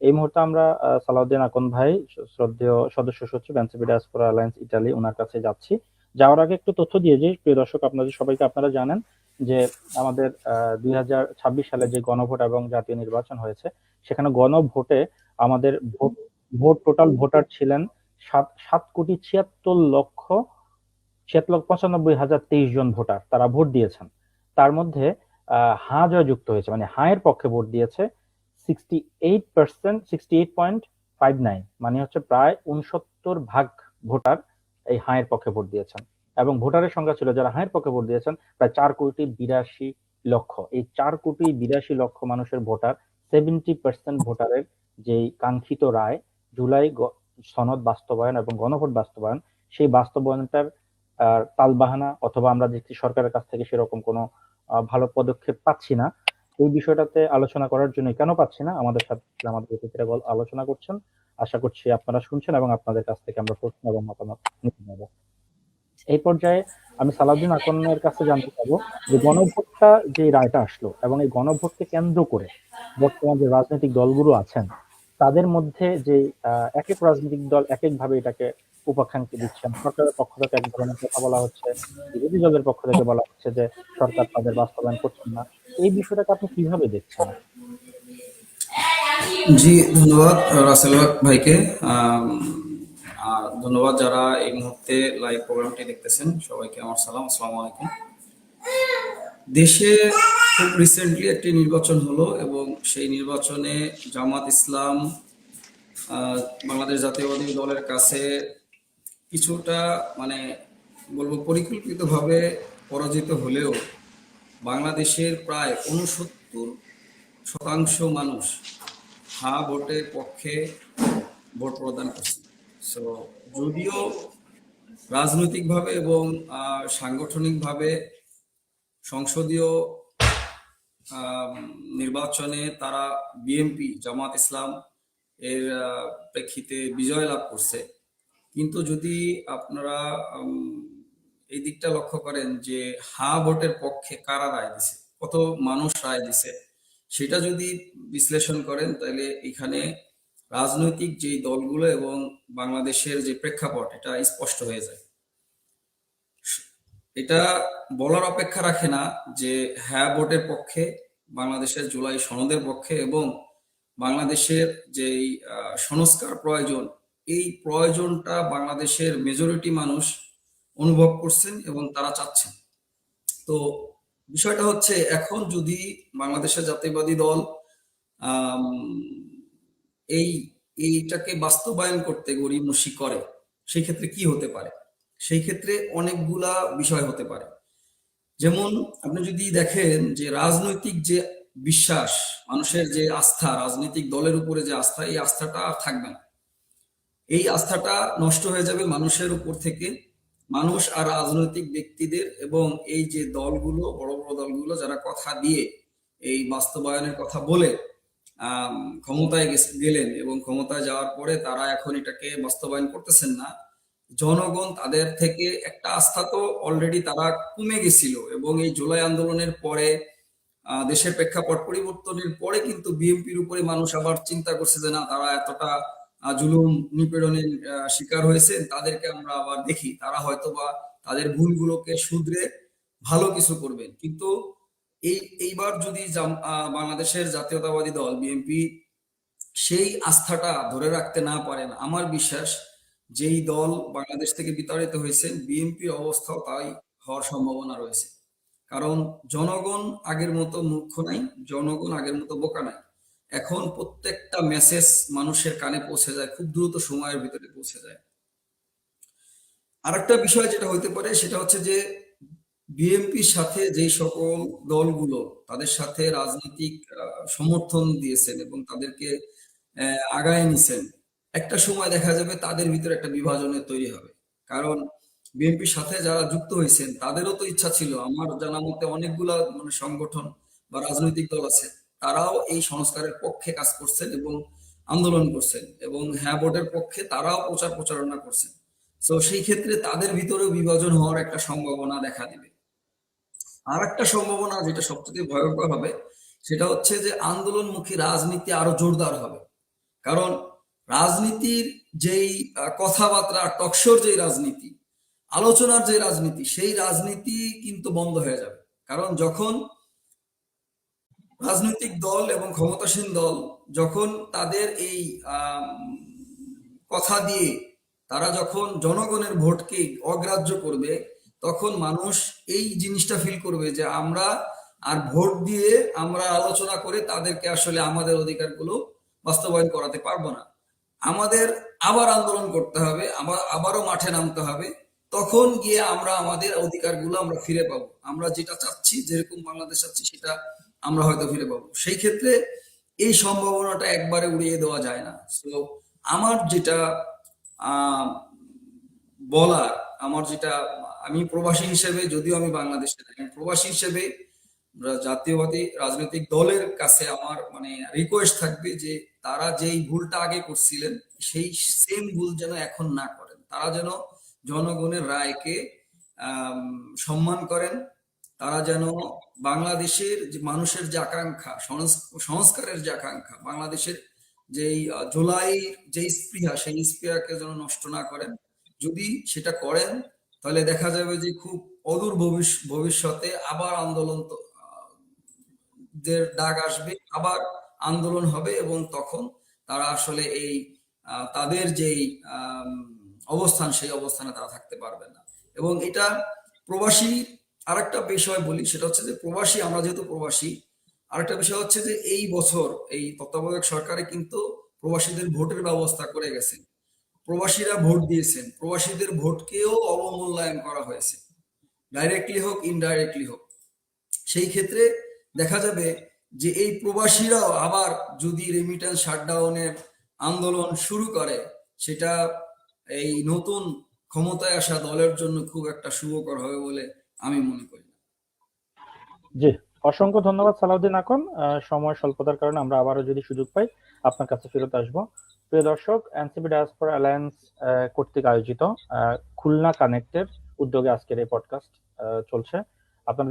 এই মুহূর্তে আমরা সালাউদ্দিন আকন ভাই, শ্রদ্ধেয় সদস্য সচিব এনসিপি ডায়াসপোরা অ্যালায়েন্স ইতালি, ওনার কাছে যাচ্ছি। যাওয়ার আগে একটু তথ্য দিয়ে যে, প্রিয় দর্শক, আপনাদের সবাইকে, আপনারা জানেন যে আমাদের 2026 সালে যে গণভোট এবং জাতীয় নির্বাচন হয়েছে, সেখানে গণভোটে আমাদের ভোট ভোট টোটাল ভোটার ছিলেন 7,76,95,023 জন ভোটার, তারা ভোট দিয়েছেন। তার মধ্যে হাঁ জয় যুক্ত হয়েছে, মানে হাঁ এর পক্ষে ভোট দিয়েছে 68%, 68.59, মানে হচ্ছে প্রায় 69% ভোটার এই হাঁ এর পক্ষে ভোট দিয়েছেন। এবং ভোটারের সংখ্যা ছিল, যারা হাঁ এর পক্ষে ভোট দিয়েছেন, প্রায় 4,82,00,000। এই 4,82,00,000 মানুষের ভোটার, 70% ভোটারের যেই কাঙ্ক্ষিত রায়, জুলাই সনদ বাস্তবায়ন এবং গণভোট বাস্তবায়ন, সেই বাস্তবায়নটার তালবাহানা, অথবা আমরা দেখছি সরকারের কাছ থেকে সেরকম কোনো ভালো পদক্ষেপ পাচ্ছি না। এই বিষয়টাতে আলোচনা করার জন্য, কেন পাচ্ছি না, আমাদের সাথে আমাদের অতিথিরা আলোচনা করছেন। আশা করছি আপনারা শুনছেন এবং আপনাদের কাছ থেকে আমরা প্রশ্ন এবং মতামত নিতে নেব। এই পর্যায়ে আমি সালাউদ্দিন আকনের কাছে জানতে চাবো যে গণভোটটা, যে রায়টা আসলো, এবং এই গণভোটকে কেন্দ্র করে বর্তমান যে রাজনৈতিক দলগুলো আছেন, তাদের মধ্যে যে এক এক রাজনৈতিক দল এক এক ভাবে এটাকে উপাখ্যানকে দিচ্ছেন। সরকারের পক্ষ থেকে এক ধরনের কথা বলা হচ্ছে, বিরোধী দলের পক্ষ থেকে বলা হচ্ছে যে সরকার তাদের বাস্তবায়ন করছেন না। এই বিষয়টাকে আপনি কিভাবে দেখছেন? জি, ধন্যবাদ রাসেল ভাইকে। আর ধন্যবাদ যারা এই মুহূর্তে লাইভ প্রোগ্রামটি দেখতেছেন, সবাইকে আমার সালাম, আসসালামু আলাইকুম। দেশে খুব রিসেন্টলি একটি নির্বাচন হলো এবং সেই নির্বাচনে জামাত ইসলাম বাংলাদেশ জাতীয়তাবাদী দলের কাছে কিছুটা, মানে বলবো, পরিকল্পিতভাবে পরাজিত হলেও বাংলাদেশের প্রায় 69% মানুষ হ্যাঁ ভোটের পক্ষে ভোট প্রদান করছে। সো যদিও রাজনৈতিকভাবে এবং সাংগঠনিকভাবে সংসদীয় নির্বাচনে তারা বিএনপি, জামাত ইসলাম এর প্রেক্ষিতে বিজয় লাভ করছে, কিন্তু যদি আপনারা এই দিকটা লক্ষ্য করেন যে হ্যাঁ ভোটের পক্ষে কারা রায় দিছে, কত মানুষ রায় দিছে, সেটা যদি বিশ্লেষণ করেন, তাহলে এখানে রাজনৈতিক যে দলগুলো এবং বাংলাদেশের যে প্রেক্ষাপট, এটা স্পষ্ট হয়ে যায়। এটা বলার অপেক্ষা রাখে না যে হ্যাঁ ভোটের পক্ষে, বাংলাদেশের জুলাই সনদের পক্ষে এবং বাংলাদেশের যেই সংস্কার প্রয়োজন, এই প্রয়োজনটা বাংলাদেশের মেজরিটি মানুষ অনুভব করছেন এবং তারা চাচ্ছেন। তো বিষয়টা হচ্ছে, এখন যদি বাংলাদেশের জাতীয়বাদী দল এই এইটাকে বাস্তবায়ন করতে গড়িমসি করে, সেই ক্ষেত্রে কি হতে পারে? সেই ক্ষেত্রে অনেকগুলা বিষয় হতে পারে। যেমন আপনি যদি দেখেন যে রাজনৈতিক যে বিশ্বাস, মানুষের যে আস্থা, রাজনৈতিক দলের উপরে যে আস্থা, এই আস্থাটা আর থাকবে না। এই আস্থাটা নষ্ট হয়ে যাবে মানুষের উপর থেকে। মানুষ আর রাজনৈতিক ব্যক্তিদের এবং এই যে দলগুলো, বড় বড় দলগুলো যারা কথা দিয়ে এই বাস্তবায়নের কথা বলে ক্ষমতায় গেলেন এবং ক্ষমতায় যাওয়ার পরে তারা এখন এটাকে বাস্তবায়ন করতেছেন না, জনগণ তাদের থেকে একটা আস্থা তো অলরেডি তারা কমে গেছিল। এবং এই জুলাই আন্দোলনের পরে দেশের প্রেক্ষাপট পরিবর্তনের পরে কিন্তু বিএনপির উপরে মানুষ আবার চিন্তা করছে যে না, তারা এতটা জুলুম নিপীড়নের শিকার হয়েছে, তাদেরকে আমরা আবার দেখি, তারা হয়তোবা তাদের ভুলগুলোকে শুধরে ভালো কিছু করবেন। কিন্তু এইবার যদি বাংলাদেশের জাতীয়তাবাদী দল বিএনপি সেই আস্থাটা ধরে রাখতে না পারেন, আমার বিশ্বাস যেই দল বাংলাদেশ থেকে বিতাড়িত হয়েছেন, বিএনপির অবস্থাও তাই হওয়ার সম্ভাবনা রয়েছে। কারণ জনগণ আগের মতো মূর্খ নাই, জনগণ আগের মতো বোকা নাই। এখন প্রত্যেকটা মেসেজ মানুষের কানে পৌঁছে যায়, খুব দ্রুত সময়ের ভিতরে পৌঁছে যায়। আরেকটা বিষয় যেটা হইতে পারে, সেটা হচ্ছে যে বিএনপির সাথে যে সকল দলগুলো তাদের সাথে রাজনৈতিক সমর্থন দিয়েছেন এবং তাদেরকে আগায় নিছেন, একটা সময় দেখা যাবে তাদের ভিতরে একটা বিভাজনের তৈরি হবে। কারণ বিএনপির সাথে যারা যুক্ত হয়েছেন তাদেরও তো ইচ্ছা ছিল, আমার জানা মতে অনেকগুলা মানে সংগঠন বা রাজনৈতিক দল আছে, তারাও এই সংস্কারের পক্ষে কাজ করছেন এবং আন্দোলন করছেন এবং হ্যাঁ ভোটের পক্ষে তারাও প্রচার প্রচারণা করছেন। তো সেই ক্ষেত্রে তাদের ভিতরেও বিভাজন হওয়ার একটা সম্ভাবনা দেখা দিবে। আর একটা সম্ভাবনা যেটা সবচেয়ে ভয়ঙ্কর হবে, সেটা হচ্ছে যে আন্দোলনমুখী রাজনীতি আরো জোরদার হবে। কারণ রাজনীতির যেই কথাবার্তা, টকশোর যে রাজনীতি, আলোচনার যে রাজনীতি, সেই রাজনীতি কিন্তু বন্ধ হয়ে যাবে। কারণ যখন রাজনৈতিক দল এবং ক্ষমতাসীন দল যখন তাদের এই আম, কথা দিয়ে তারা যখন জনগণের ভোটকে অগ্রাহ্য করবে, তখন মানুষ এই জিনিসটা ফিল করবে যে আমরা আর ভোট দিয়ে আমরা আলোচনা করে তাদেরকে আসলে আমাদের অধিকারগুলো বাস্তবায়ন করাতে পারবো না। আমাদের আবার আন্দোলন করতে হবে, আবারও মাঠে নামতে হবে। তখন গিয়ে আমরা আমাদের অধিকারগুলো আমরা ফিরে পাবো। আমরা যেটা চাচ্ছি, যেরকম বাংলাদেশ চাচ্ছি, সেটা আমরা হয়তো ফিরে পাবো। সেই ক্ষেত্রে এই সম্ভাবনাটা একবারে উড়িয়ে দেওয়া যায় না। তো আমার যেটা আহ বলার, আমার যেটা, আমি প্রবাসী হিসেবে, যদিও আমি বাংলাদেশে থাকি, প্রবাসী হিসেবে জাতীয়বাদী রাজনৈতিক দলের কাছে আমার মানে রিকোয়েস্ট থাকবে যে তারা যেই ভুলটা আগে করছিলেন সেই সেম ভুল যেন এখন না করেন। তারা যেন জনগণের রায়কে আম, সম্মান করেন। তারা যেন বাংলাদেশের যে মানুষের যে আকাঙ্ক্ষা, সংস্কারের যে আকাঙ্ক্ষা, বাংলাদেশের যেই জুলাই যেই স্পৃহা, সেই স্পৃহাকে যেন নষ্ট না করেন। যদি সেটা করেন, তাহলে দেখা যাবে যে খুব অদূর ভবিষ্যতে আবার আন্দোলন দের ডাক আসবে, আবার আন্দোলন হবে, এবং তখন তারা আসলে এই তাদের যেই আম, অবস্থান, সেই অবস্থানে তারা থাকতে পারবে না। এবং এটা প্রবাসী, আরেকটা বিষয় বলি, সেটা হচ্ছে যে প্রবাসী, আমরা যেহেতু প্রবাসী, আরেকটা বিষয় হচ্ছে যে এই বছর এই তত্ত্বাবধায়ক সরকারে কিন্তু প্রবাসীদের ভোটের ব্যবস্থা করে গেছে। প্রবাসীরা ভোট দিয়েছেন, প্রবাসীদের ভোটকেও অবমূল্যায়ন করা হয়েছে, ডাইরেক্টলি হোক ইনডাইরেক্টলি হোক। সেই ক্ষেত্রে দেখা যাবে যে এই প্রবাসীরাও আবার যদি রেমিটেন্স শাটডাউনের আন্দোলন শুরু করে, সেটা এই নতুন ক্ষমতায় আসা দলের জন্য খুব একটা শুভকর হবে বলে আমি মনে করি না। জি, অসংখ্য ধন্যবাদ সালাউদ্দিন আকন। সময় স্বল্পতার কারণে আমরা আবারও যদি সুযোগ পাই আপনার কাছে ফেরত আসবো। প্রিয় দর্শক, এনসিপি ডায়াসপোরা অ্যালায়েন্স কর্তৃক আয়োজিত খুলনা কানেক্টের উদ্যোগে আজকের এই পডকাস্ট চলছে। আপনারা